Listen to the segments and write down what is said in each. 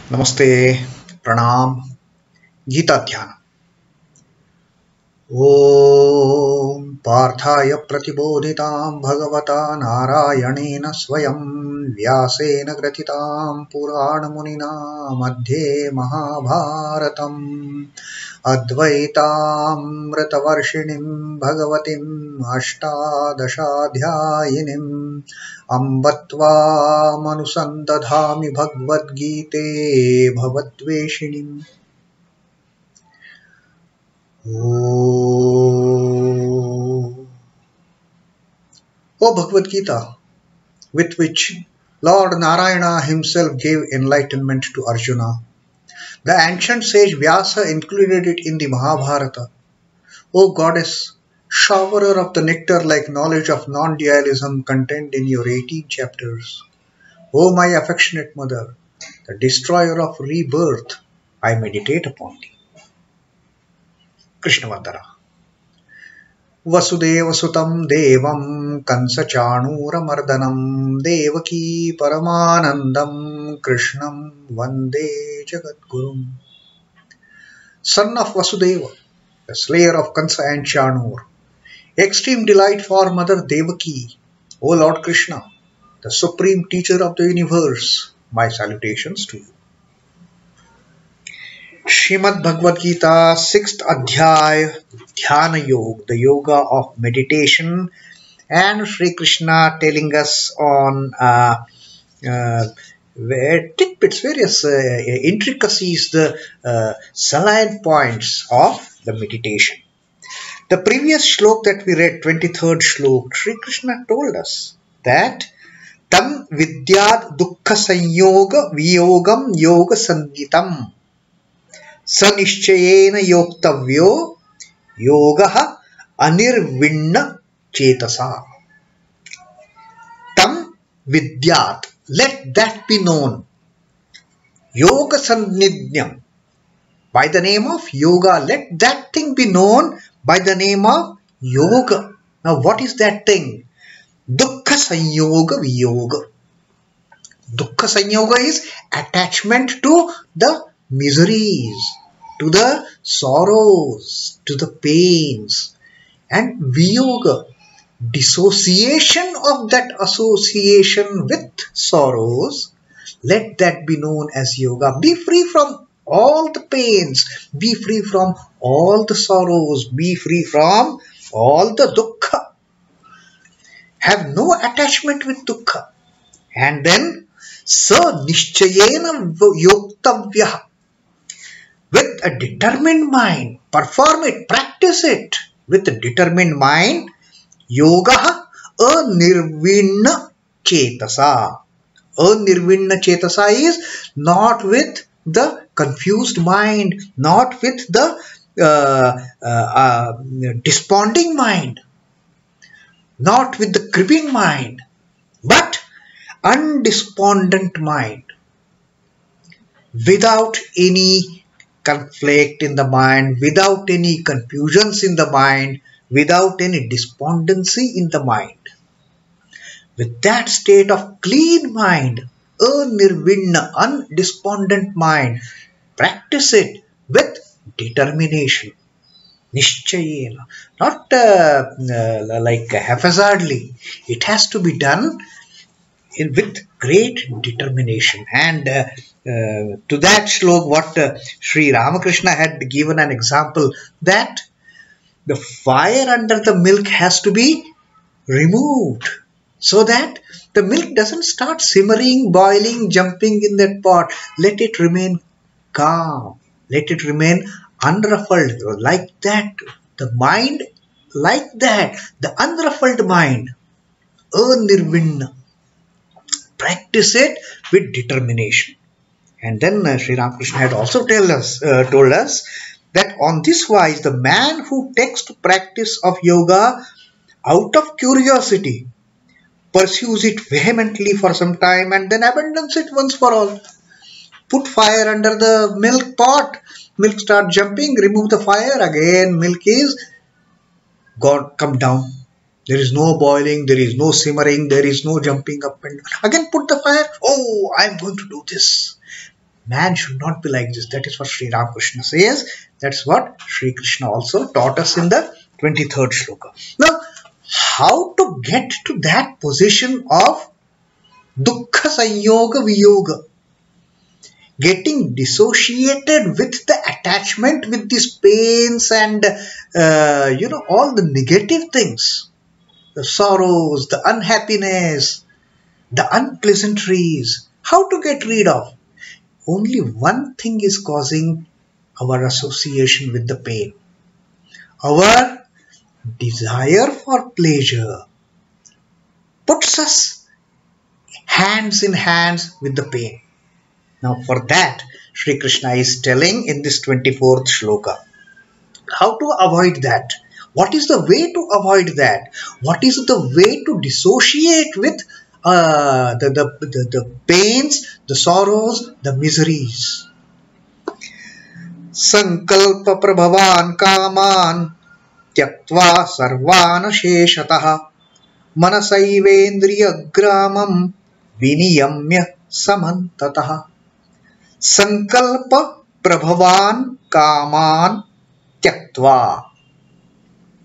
Namaste, Pranam, Gita Dhyana. Om Parthaya Pratibodhitam Bhagavata Narayanena Swayam Vyasena Gratitam Purana Munina Madhye Mahabharatam Advaitam Ratavarshinim Bhagavatim Ashtadashadhyayinim Ambatva Manusandadhami Bhagavad Gite Bhavatveshinim. O Bhagavad Gita, with which Lord Narayana himself gave enlightenment to Arjuna, the ancient sage Vyasa included it in the Mahabharata. O Goddess, showerer of the nectar-like knowledge of non-dualism contained in your 18 chapters. O my affectionate mother, the destroyer of rebirth, I meditate upon thee. Krishna Vandana. Vasudeva Sutam Devam Kansa Chanura Mardanam Devaki Paramanandam Krishnam Vande Jagadgurum. Son of Vasudeva, the slayer of Kansa and Chanur, extreme delight for Mother Devaki, O Lord Krishna, the supreme teacher of the universe, my salutations to you. Srimad Bhagavad Gita, 6th Adhyaya, Dhyana Yoga, the yoga of meditation, and Sri Krishna telling us on tidbits, various intricacies, the salient points of the meditation. The previous shlok that we read, 23rd shlok, Sri Krishna told us that tam vidyat dukkha sanyoga viyogam yoga sangitam sanishchayena yoktavyo yogaha anirvinna chetasa. Tam vidyat, let that be known. Yoga sannidhyam, by the name of yoga, let that thing be known by the name of yoga. Now what is that thing? Dukkha sanyoga viyoga. Dukkha sanyoga is attachment to the miseries, to the sorrows, to the pains, and viyoga, dissociation of that association with sorrows, let that be known as yoga. Be free from all the pains, be free from all the sorrows, be free from all the dukkha. Have no attachment with dukkha. And then, sa nishchayena yoktavya, with a determined mind, perform it, practice it with a determined mind. Yoga anirvinna chetasa. Anirvinna chetasa is not with the confused mind, not with the desponding mind, not with the grieving mind, but undespondent mind, without any conflict in the mind, without any confusions in the mind, without any despondency in the mind. With that state of clean mind, nirvinna, undespondent mind, practice it with determination. Nishchayena, not like haphazardly. It has to be done with great determination. And to that shlok, what Sri Ramakrishna had given an example, that the fire under the milk has to be removed so that the milk doesn't start simmering, boiling, jumping in that pot. Let it remain calm. Let it remain unruffled. Like that, the mind, like that, the unruffled mind, nirvinna. Practice it with determination. And then Sri Ramakrishna had also told us that on this wise, the man who takes to practice of yoga out of curiosity, pursues it vehemently for some time and then abandons it once for all. Put fire under the milk pot, milk start jumping, remove the fire, again milk is gone, come down. There is no boiling, there is no simmering, there is no jumping up and down. Again put the fire, oh, I am going to do this. Man should not be like this. That is what Sri Ramakrishna says. That's what Sri Krishna also taught us in the 23rd shloka. Now, how to get to that position of dukkha sanyoga viyoga? Getting dissociated with the attachment with these pains and all the negative things, the sorrows, the unhappiness, the unpleasantries. How to get rid of? Only one thing is causing our association with the pain. Our desire for pleasure puts us hands in hands with the pain. Now for that, Sri Krishna is telling in this 24th shloka, how to avoid that? What is the way to avoid that? What is the way to dissociate with the pains, the sorrows, the miseries? Saṅkalpa-prabhavān kāmāns tyaktvā sarvān aśheṣhataḥ manasaivendriya-grāmaṁ viniyamya samantataḥ. Saṅkalpa-prabhavān kāmāns tyaktvā.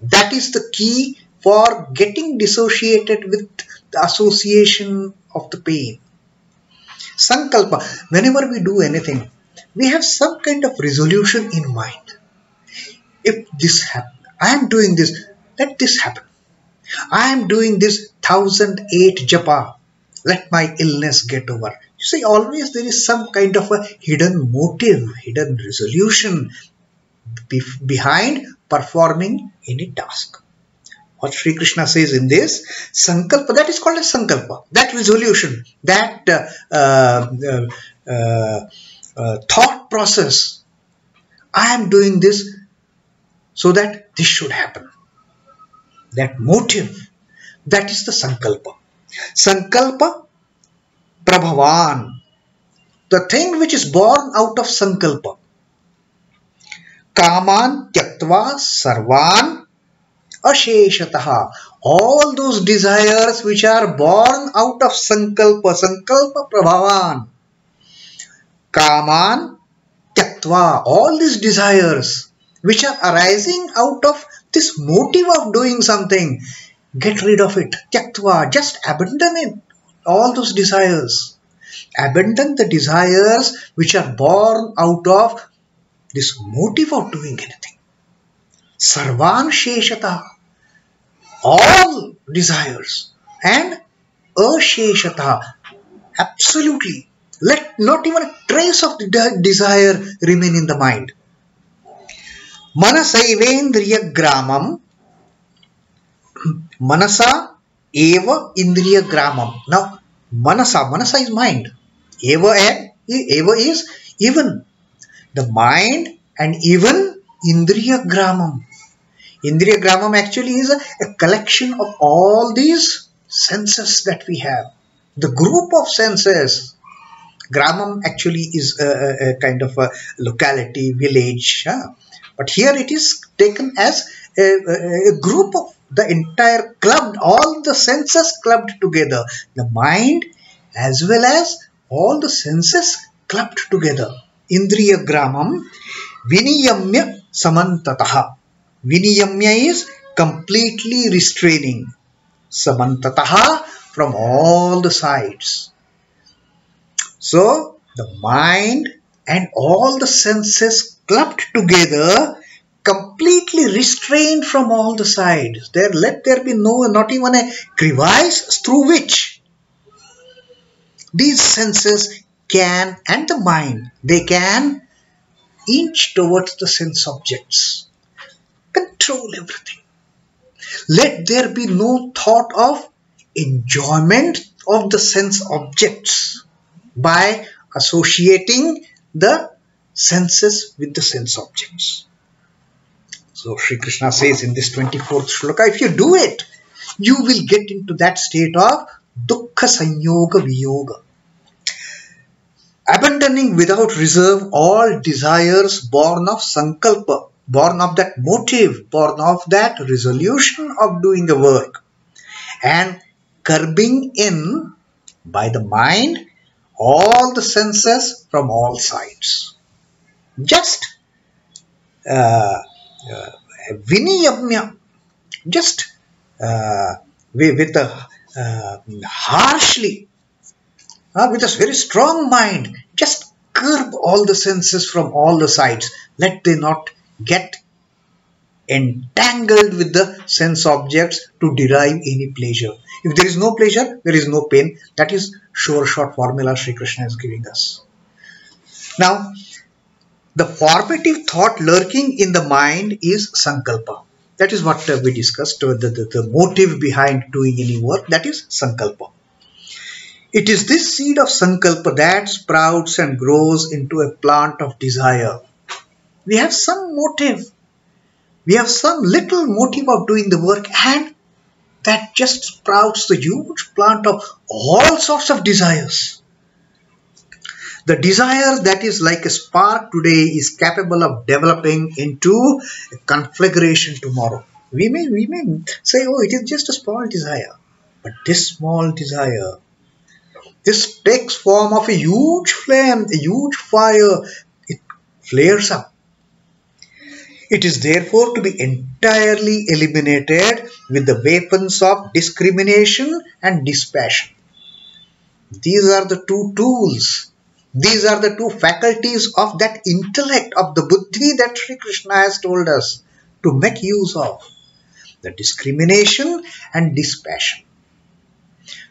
That is the key for getting dissociated with the association of the pain. Sankalpa. Whenever we do anything, we have some kind of resolution in mind. If this happens, I am doing this, let this happen. I am doing this 1008 japa, let my illness get over. You see, always there is some kind of a hidden motive, hidden resolution behind performing any task. What Sri Krishna says in this, sankalpa, that is called as sankalpa, that resolution, that thought process. I am doing this so that this should happen. That motive, that is the sankalpa. Saṅkalpa-prabhavān, the thing which is born out of sankalpa. Kāmāns tyaktvā sarvān aśheṣhataḥ. All those desires which are born out of sankalpa, saṅkalpa-prabhavān. Kāmāns tyaktvā, all these desires which are arising out of this motive of doing something, get rid of it. Tyaktvā, just abandon it. All those desires. Abandon the desires which are born out of this motive of doing anything. Sarvān aśheṣhataḥ, all desires, and aśheṣhataḥ, absolutely. Let not even a trace of the desire remain in the mind. Manasaivendriya-grāmaṁ, manasa eva indriya-grāmaṁ. Now, manasa is mind. Eva is even. The mind and even indriya-grāmaṁ. Indriya-grāmaṁ actually is a collection of all these senses that we have. The group of senses. Grāmaṁ actually is a kind of a locality, village. But here it is taken as a group of the entire clubbed, all the senses clubbed together. The mind as well as all the senses clubbed together. Indriya-grāmaṁ viniyamya samantataḥ. Viniyamya is completely restraining. Samantataḥ, from all the sides. So, the mind and all the senses clubbed together, completely restrained from all the sides. Let there be not even a crevice through which these senses can, and the mind, they can inch towards the sense objects. Control everything. Let there be no thought of enjoyment of the sense objects by associating the senses with the sense objects. So Sri Krishna says in this 24th shloka, if you do it, you will get into that state of dukkha sanyoga viyoga. Abandoning without reserve all desires born of sankalpa, born of that motive, born of that resolution of doing the work, and curbing in by the mind all the senses from all sides. Just viniyamya, just with a harshly, with a very strong mind, just curb all the senses from all the sides. Let they not get entangled with the sense objects to derive any pleasure. If there is no pleasure, there is no pain. That is sure short formula Sri Krishna is giving us. Now, the formative thought lurking in the mind is sankalpa. That is what we discussed, the motive behind doing any work, that is sankalpa. It is this seed of sankalpa that sprouts and grows into a plant of desire. We have some motive. We have some little motive of doing the work, and that just sprouts the huge plant of all sorts of desires. The desire that is like a spark today is capable of developing into a conflagration tomorrow. We may say, oh, it is just a small desire. But this small desire, this takes form of a huge flame, a huge fire. It flares up. It is therefore to be entirely eliminated with the weapons of discrimination and dispassion. These are the two tools. These are the two faculties of that intellect, of the buddhi that Sri Krishna has told us to make use of. The discrimination and dispassion.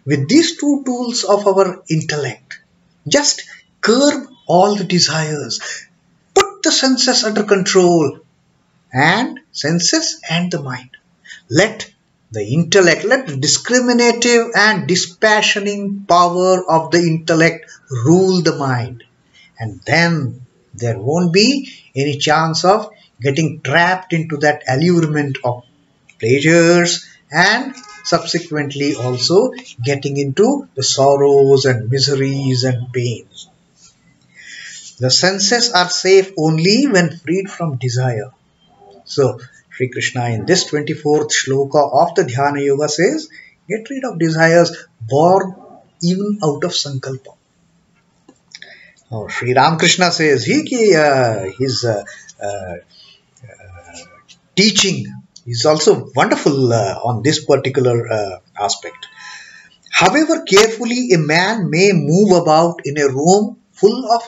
With these two tools of our intellect, just curb all the desires. Put the senses under control. And senses and the mind. Let the intellect, let the discriminative and dispassioning power of the intellect rule the mind. And then there won't be any chance of getting trapped into that allurement of pleasures and subsequently also getting into the sorrows and miseries and pains. The senses are safe only when freed from desire. So, Sri Krishna in this 24th Shloka of the Dhyana Yoga says, get rid of desires born even out of sankalpa. Now, Sri Ramakrishna says, his teaching is also wonderful on this particular aspect. However carefully a man may move about in a room full of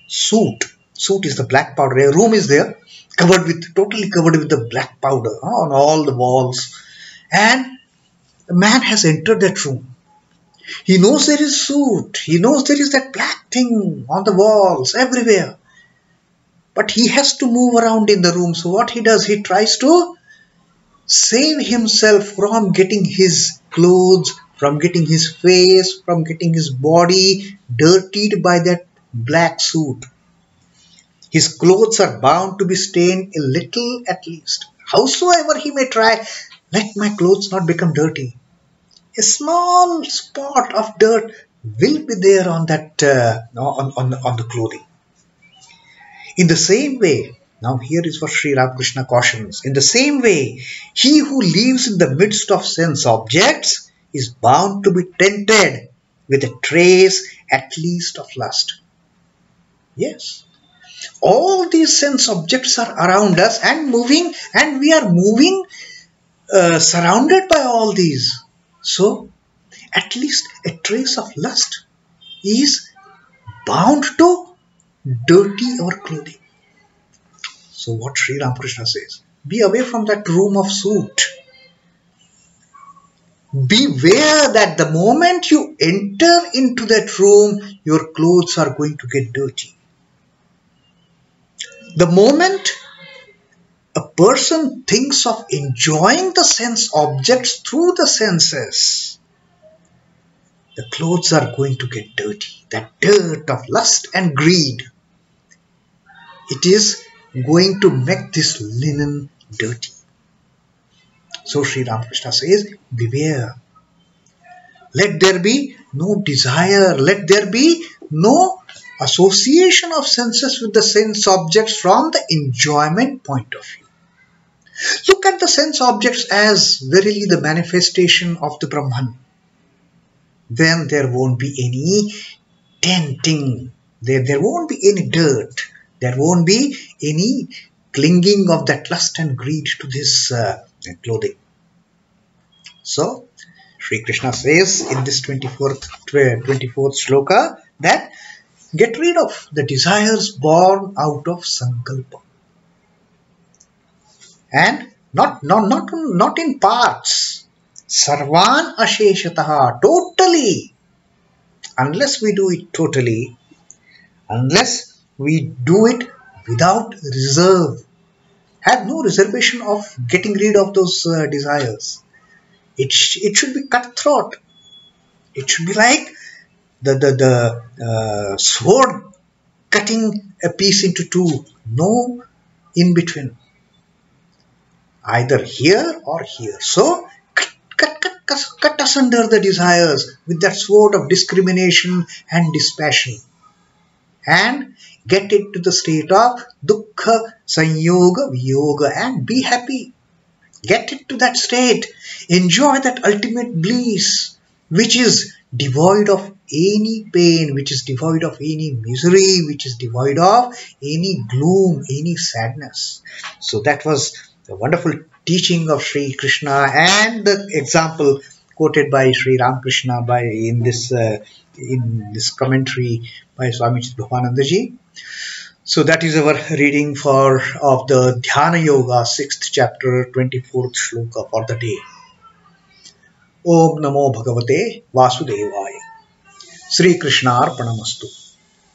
soot. Soot is the black powder. A room is there, totally covered with the black powder on all the walls, and the man has entered that room. He knows there is soot, he knows there is that black thing on the walls everywhere, but he has to move around in the room. So what he does, he tries to save himself from getting his clothes, from getting his face, from getting his body dirtied by that black soot. His clothes are bound to be stained a little at least. Howsoever he may try, let my clothes not become dirty. A small spot of dirt will be there on that on the clothing. In the same way, now here is what Sri Ramakrishna cautions. In the same way, he who lives in the midst of sense objects is bound to be tainted with a trace at least of lust. Yes. All these sense objects are around us and moving, and we are moving surrounded by all these. So, at least a trace of lust is bound to dirty our clothing. So what Sri Ramakrishna says, be away from that room of soot. Beware that the moment you enter into that room, your clothes are going to get dirty. The moment a person thinks of enjoying the sense objects through the senses, the clothes are going to get dirty. That dirt of lust and greed, it is going to make this linen dirty. So Sri Ramakrishna says, beware. Let there be no desire. Let there be no association of senses with the sense objects from the enjoyment point of view. Look at the sense objects as verily the manifestation of the Brahman. Then there won't be any tainting. There won't be any dirt. There won't be any clinging of that lust and greed to this clothing. So, Sri Krishna says in this 24th shloka that get rid of the desires born out of sankalpa. And not in parts. Sarvān aśheṣhataḥ, totally. Unless we do it totally, unless we do it without reserve, have no reservation of getting rid of those desires. It should be cutthroat. It should be like the sword cutting a piece into two. No in between. Either here or here. So cut asunder the desires with that sword of discrimination and dispassion. And get it to the state of dukkha, sanyoga, viyoga, and be happy. Get it to that state. Enjoy that ultimate bliss, which is devoid of any pain, which is devoid of any misery, which is devoid of any gloom, any sadness. So that was the wonderful teaching of Sri Krishna and the example quoted by Sri Ramakrishna in this commentary by Swami Chidbhavananda ji. So that is our reading of the Dhyana Yoga 6th chapter 24th shloka for the day. Om Namo Bhagavate Vasudevaya. Sri Krishna Arpanamastu.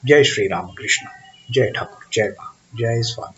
Jai Sri Ramakrishna. Jai Thakur. Jai Ma. Jai Swami.